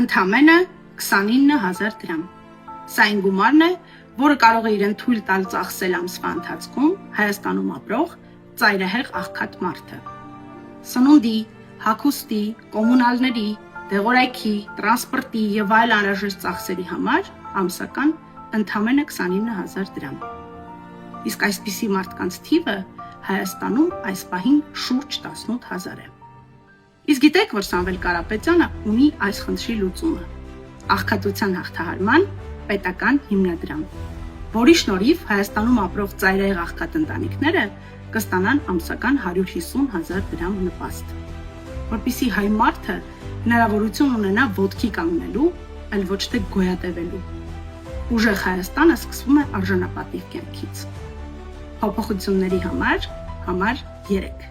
Ընդամենը 29,000 դրամ։ Սա այն գումարն է, որը կարող է իրեն թույլ տալ ծախսել ամսվա ընթացքում Հայաստանում ապրող ծայրահեղ աղքատ մարդը։ Սնունդի, հագուստի, կոմունալների, դեղորայքի, տրանսպորտի եւ այլ անհրաժեշտ ծախսերի համար ամսական ընդամենը 29,000 դրամ։ Իսկ այսպիսի մարդկանց թիվը Հայաստանում այս պահին շուրջ 18,000 է։ Իսկ գիտեք, որ Սամվել Կարապետյանը ունի այս խնդրի լուծումը՝ աղքատության հաղթահարման պետական հիմնադրամ, որի շնորհիվ Հայաստանում ապրող ծայրահեղ աղքատ ընտանիքները կստանան ամսական 150,000 դրամ նպաստ, որպեսզի հայ մարդը հնարավորություն ունենա ոտքի կանգնելու, այլ ոչ թե գոյատևելու։ Ուժեղ Հայաստանը սկսվում է արժանապատիվ կյանքից։ Փոփոխությունների համար 3